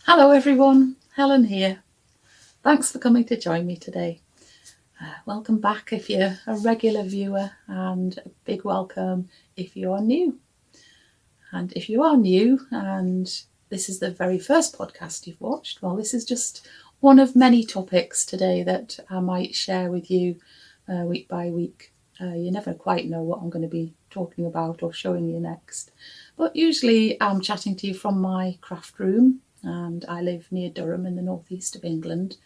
Hello everyone, Helen here. Thanks for coming to join me today. Welcome back if you're a regular viewer, and a big welcome if you are new. And if you are new and this is the very first podcast you've watched, well, this is just one of many topics today that I might share with you week by week. You never quite know what I'm going to be talking about or showing you next. But usually I'm chatting to you from my craft room, and I live near Durham in the northeast of England.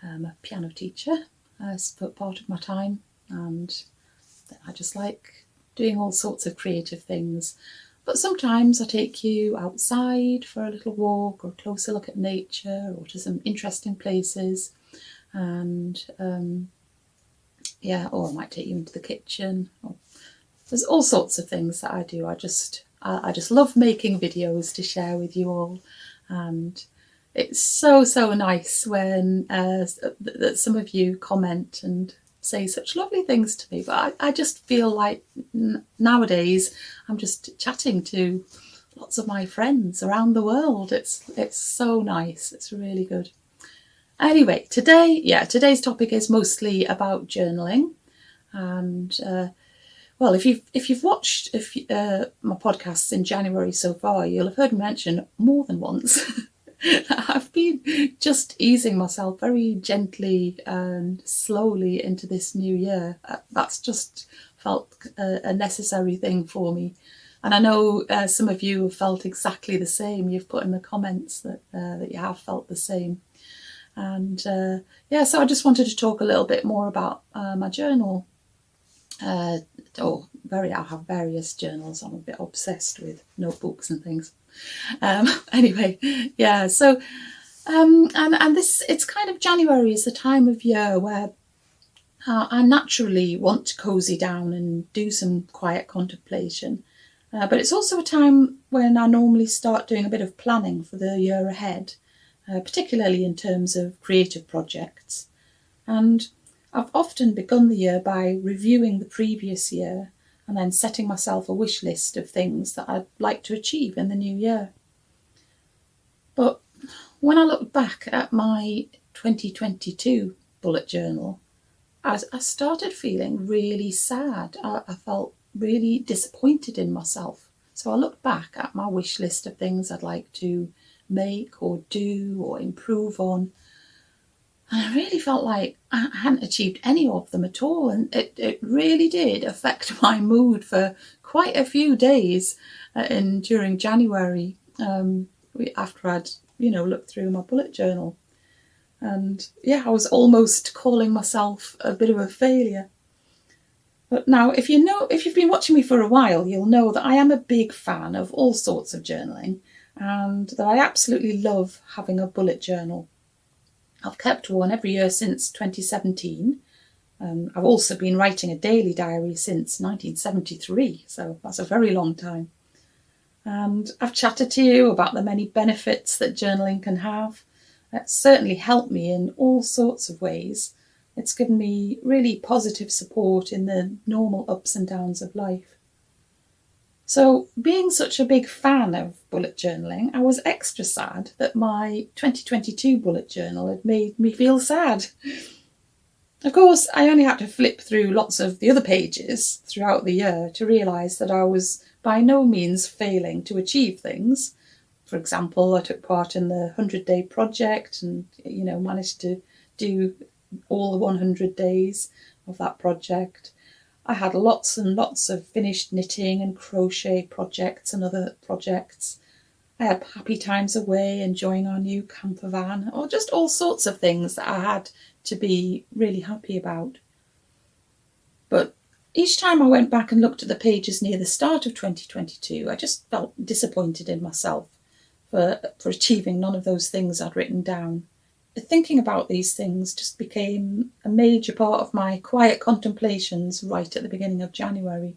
I'm a piano teacher for part of my time, and I just like doing all sorts of creative things. But sometimes I take you outside for a little walk or a closer look at nature or to some interesting places. And or I might take you into the kitchen. There's all sorts of things that I do. I just love making videos to share with you all. And it's so nice when that some of you comment and say such lovely things to me. But I just feel like nowadays I'm just chatting to lots of my friends around the world. It's so nice. It's really good. Anyway, today's topic is mostly about journaling. And well, if you've watched my podcasts in January so far, you'll have heard me mention more than once I've been just easing myself very gently and slowly into this new year. That's just felt a necessary thing for me. And I know some of you have felt exactly the same. You've put in the comments that you have felt the same. And so I just wanted to talk a little bit more about my journal. I have various journals. I'm a bit obsessed with notebooks and things. And this, it's kind of January is the time of year where I naturally want to cozy down and do some quiet contemplation. But it's also a time when I normally start doing a bit of planning for the year ahead, particularly in terms of creative projects. And I've often begun the year by reviewing the previous year and then setting myself a wish list of things that I'd like to achieve in the new year. But when I look back at my 2022 bullet journal, I started feeling really sad. I felt really disappointed in myself. So I looked back at my wish list of things I'd like to make or do or improve on. And I really felt like I hadn't achieved any of them at all. And it really did affect my mood for quite a few days during January after I'd, looked through my bullet journal. And I was almost calling myself a bit of a failure. But now, if you've been watching me for a while, you'll know that I am a big fan of all sorts of journaling and that I absolutely love having a bullet journal. I've kept one every year since 2017. I've also been writing a daily diary since 1973, so that's a very long time. And I've chatted to you about the many benefits that journaling can have. It's certainly helped me in all sorts of ways. It's given me really positive support in the normal ups and downs of life. So, being such a big fan of bullet journaling, I was extra sad that my 2022 bullet journal had made me feel sad. Of course, I only had to flip through lots of the other pages throughout the year to realise that I was by no means failing to achieve things. For example, I took part in the 100-day project and, managed to do all the 100 days of that project. I had lots and lots of finished knitting and crochet projects and other projects. I had happy times away, enjoying our new camper van, or just all sorts of things that I had to be really happy about. But each time I went back and looked at the pages near the start of 2022, I just felt disappointed in myself for achieving none of those things I'd written down. Thinking about these things just became a major part of my quiet contemplations right at the beginning of January.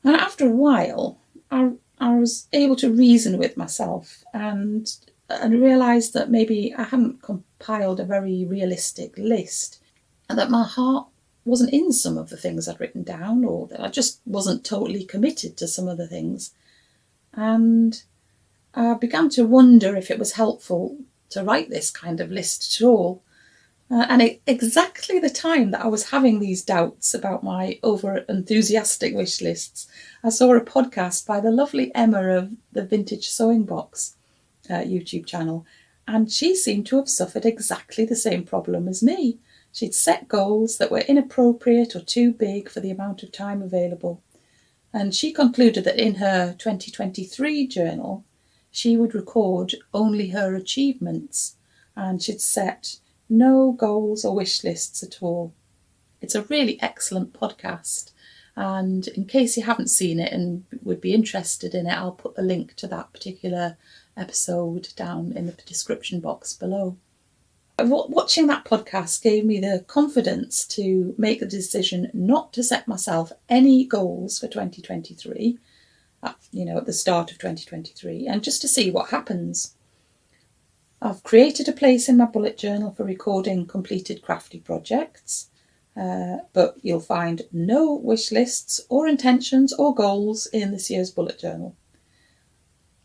And after a while, I was able to reason with myself and realised that maybe I hadn't compiled a very realistic list and that my heart wasn't in some of the things I'd written down, or that I just wasn't totally committed to some of the things. And I began to wonder if it was helpful to write this kind of list at all. And at exactly the time that I was having these doubts about my over-enthusiastic wish lists, I saw a podcast by the lovely Emma of the Vintage Sewing Box YouTube channel, and she seemed to have suffered exactly the same problem as me. She'd set goals that were inappropriate or too big for the amount of time available. And she concluded that in her 2023 journal, she would record only her achievements, and she'd set no goals or wish lists at all. It's a really excellent podcast, and in case you haven't seen it and would be interested in it, I'll put a link to that particular episode down in the description box below. Watching that podcast gave me the confidence to make the decision not to set myself any goals for 2023, at the start of 2023, and just to see what happens. I've created a place in my bullet journal for recording completed crafty projects, but you'll find no wish lists or intentions or goals in this year's bullet journal.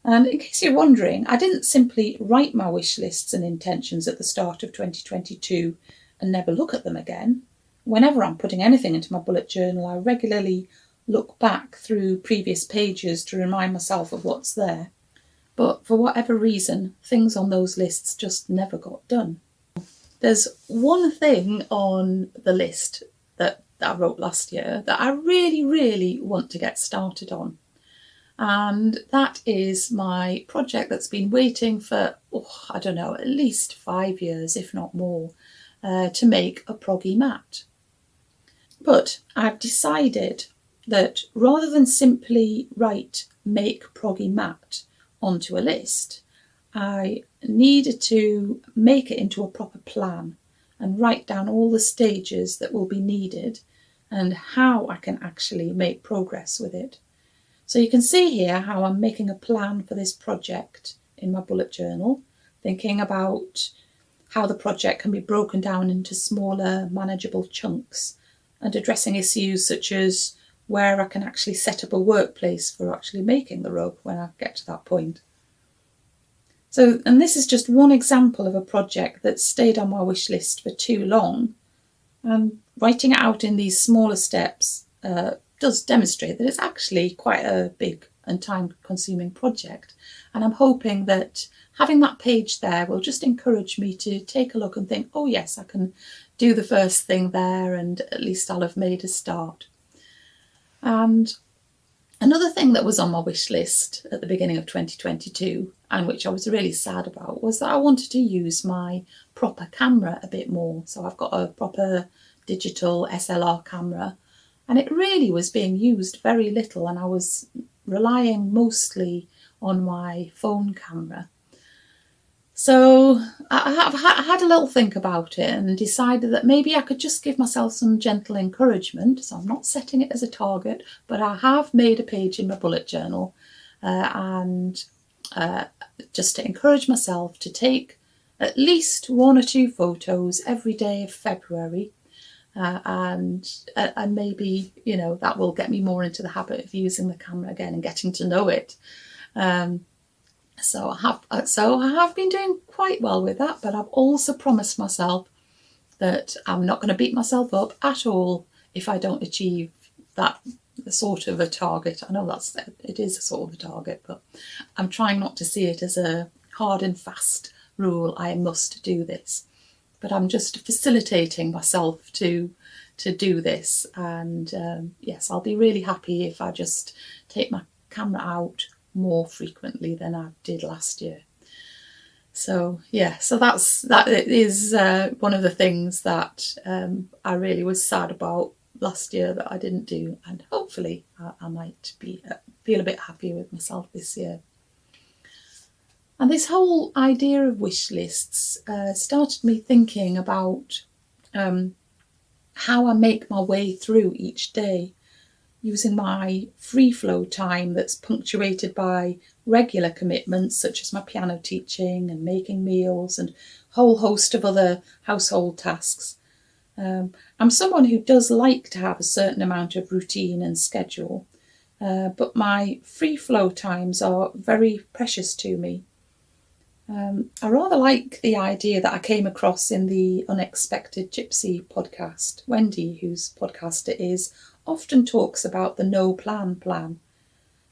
And in case you're wondering, I didn't simply write my wish lists and intentions at the start of 2022 and never look at them again. Whenever I'm putting anything into my bullet journal, I regularly look back through previous pages to remind myself of what's there. But for whatever reason, things on those lists just never got done. There's one thing on the list that I wrote last year that I really, really want to get started on. And that is my project that's been waiting for, at least 5 years, if not more, to make a proggy mat. But I've decided that rather than simply write make proggy mat onto a list, I needed to make it into a proper plan and write down all the stages that will be needed and how I can actually make progress with it. So you can see here how I'm making a plan for this project in my bullet journal, thinking about how the project can be broken down into smaller, manageable chunks and addressing issues such as where I can actually set up a workplace for actually making the robe when I get to that point. So, and this is just one example of a project that stayed on my wish list for too long, and writing it out in these smaller steps does demonstrate that it's actually quite a big and time-consuming project. And I'm hoping that having that page there will just encourage me to take a look and think, oh yes, I can do the first thing there, and at least I'll have made a start. And another thing that was on my wish list at the beginning of 2022, and which I was really sad about, was that I wanted to use my proper camera a bit more. So I've got a proper digital SLR camera, and it really was being used very little, and I was relying mostly on my phone camera. So I had a little think about it and decided that maybe I could just give myself some gentle encouragement. So I'm not setting it as a target, but I have made a page in my bullet journal and just to encourage myself to take at least 1 or 2 photos every day of February. And maybe, that will get me more into the habit of using the camera again and getting to know it. So I have been doing quite well with that, but I've also promised myself that I'm not going to beat myself up at all if I don't achieve that sort of a target. I know it is a sort of a target, but I'm trying not to see it as a hard and fast rule. I must do this, but I'm just facilitating myself to do this. And yes, I'll be really happy if I just take my camera out more frequently than I did last year. So that is one of the things that I really was sad about last year that I didn't do, and hopefully I might feel a bit happier with myself this year. And this whole idea of wish lists started me thinking about how I make my way through each day, using my free flow time that's punctuated by regular commitments such as my piano teaching and making meals and a whole host of other household tasks. I'm someone who does like to have a certain amount of routine and schedule, but my free flow times are very precious to me. I rather like the idea that I came across in the Unexpected Gypsy podcast. Wendy, whose podcast it is, often talks about the no plan.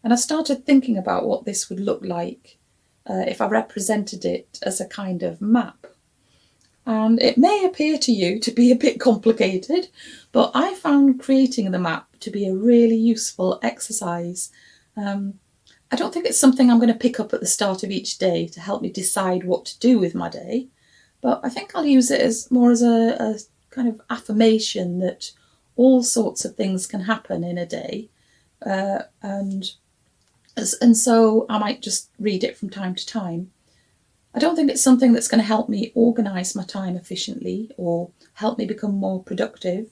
And I started thinking about what this would look like if I represented it as a kind of map. And it may appear to you to be a bit complicated, but I found creating the map to be a really useful exercise. I don't think it's something I'm going to pick up at the start of each day to help me decide what to do with my day, but I think I'll use it as more as a kind of affirmation that all sorts of things can happen in a day, and so I might just read it from time to time. I don't think it's something that's going to help me organise my time efficiently or help me become more productive.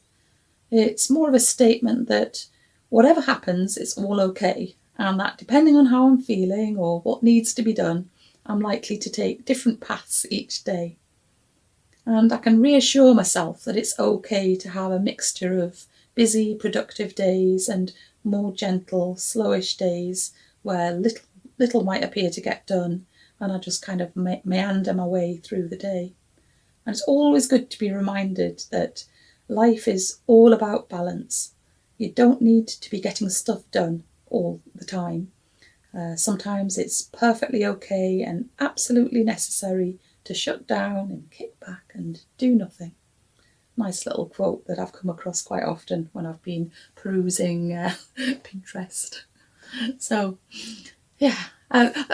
It's more of a statement that whatever happens, it's all okay, and that depending on how I'm feeling or what needs to be done, I'm likely to take different paths each day. And I can reassure myself that it's okay to have a mixture of busy, productive days and more gentle, slowish days where little might appear to get done, and I just kind of meander my way through the day. And it's always good to be reminded that life is all about balance. You don't need to be getting stuff done all the time. Sometimes it's perfectly okay and absolutely necessary to shut down and kick back and do nothing. Nice little quote that I've come across quite often when I've been perusing Pinterest. So, yeah.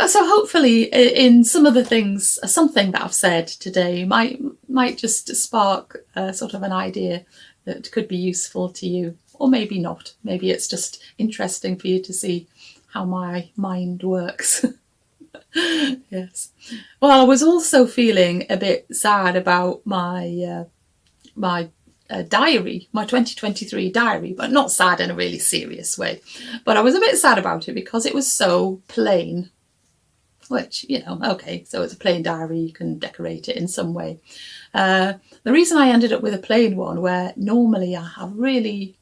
So hopefully in some of the things, something that I've said today might just spark sort of an idea that could be useful to you, or maybe not. Maybe it's just interesting for you to see how my mind works. Yes. Well, I was also feeling a bit sad about my diary, my 2023 diary, but not sad in a really serious way. But I was a bit sad about it because it was so plain, which, okay, so it's a plain diary, you can decorate it in some way. The reason I ended up with a plain one, where normally I have really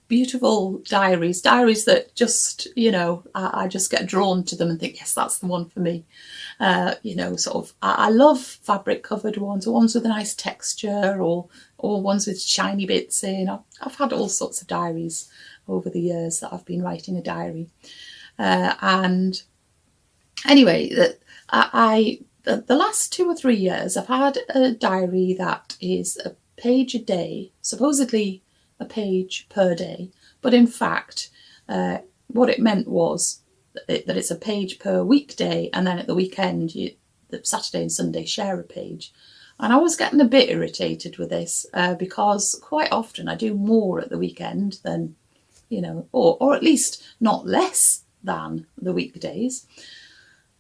beautiful diaries that just, I just get drawn to them and think, yes, that's the one for me. I love fabric covered ones with a nice texture, or ones with shiny bits in. I've had all sorts of diaries over the years that I've been writing a diary. And anyway, the last 2 or 3 years, I've had a diary that is a page a day, supposedly a page per day, but in fact what it meant was that it's a page per weekday, and then at the weekend the Saturday and Sunday share a page. And I was getting a bit irritated with this because quite often I do more at the weekend than, or at least not less than the weekdays.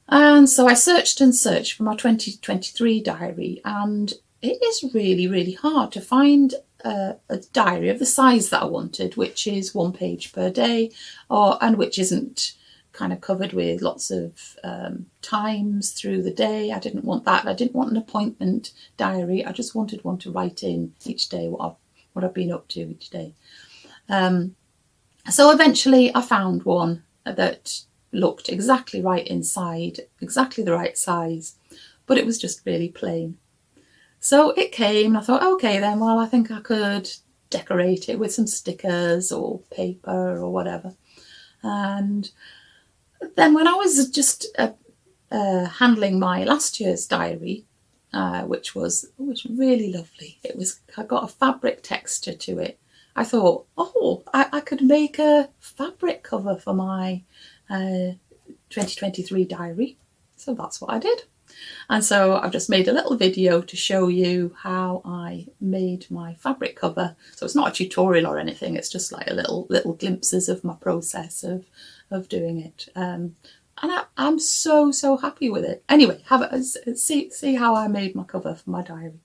And so I searched for my 2023 diary, and it is really, really hard to find a diary of the size that I wanted, which is 1 page per day, and which isn't kind of covered with lots of times through the day. I didn't want that. I didn't want an appointment diary. I just wanted one to write in each day what I've been up to each day. So eventually I found one that looked exactly right inside, exactly the right size, but it was just really plain. So it came, and I thought, okay then, well, I think I could decorate it with some stickers or paper or whatever. And then when I was just handling my last year's diary, which was really lovely, I got a fabric texture to it. I thought, I could make a fabric cover for my 2023 diary. So that's what I did. And so I've just made a little video to show you how I made my fabric cover. So it's not a tutorial or anything, it's just like a little glimpses of my process of doing it. And I'm so happy with it. Anyway, see how I made my cover for my diary.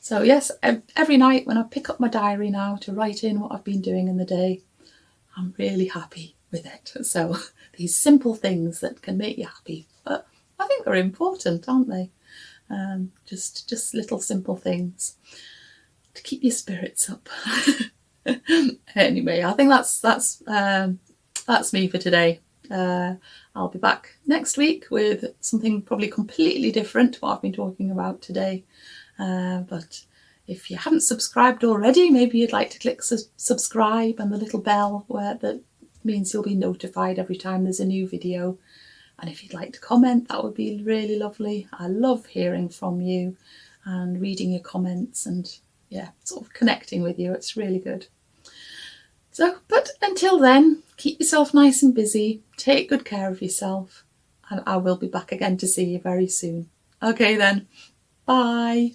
So yes, every night when I pick up my diary now to write in what I've been doing in the day, I'm really happy with it. So these simple things that can make you happy, but I think they're important, aren't they? Just little simple things to keep your spirits up. Anyway, I think that's me for today. I'll be back next week with something probably completely different to what I've been talking about today. But if you haven't subscribed already, maybe you'd like to click subscribe and the little bell that means you'll be notified every time there's a new video. And if you'd like to comment, that would be really lovely. I love hearing from you and reading your comments and sort of connecting with you. It's really good. So, but until then, keep yourself nice and busy, take good care of yourself, and I will be back again to see you very soon. Okay then, bye.